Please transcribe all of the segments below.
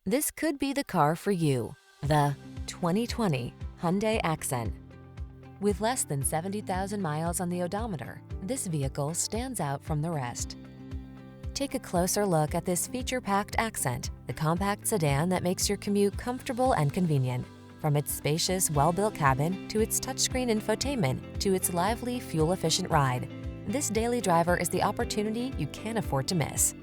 This could be the car for you. The 2020 Hyundai Accent. With less than 70,000 miles on the odometer, this vehicle stands out from the rest. Take a closer look at this feature-packed Accent, the compact sedan that makes your commute comfortable and convenient. From its spacious, well-built cabin, to its touchscreen infotainment, to its lively, fuel-efficient ride, this daily driver is the opportunity you can't afford to miss.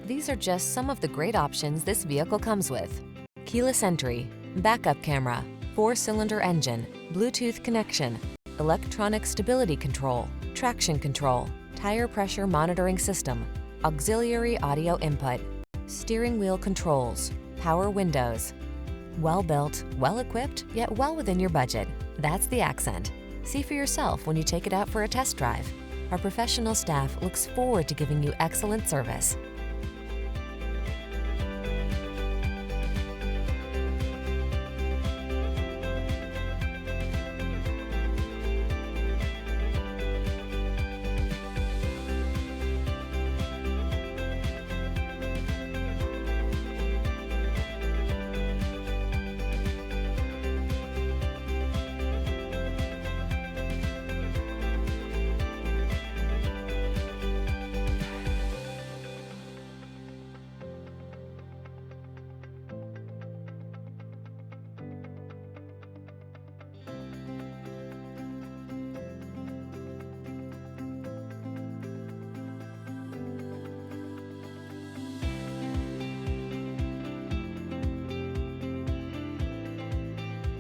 These are just some of the great options this vehicle comes with: keyless entry, backup camera, 4-cylinder engine, Bluetooth connection, electronic stability control, traction control, tire pressure monitoring system, auxiliary audio input, steering wheel controls, power windows. Well-built, well-equipped, yet well within your budget. That's the Accent. See for yourself when you take it out for a test drive. Our professional staff looks forward to giving you excellent service.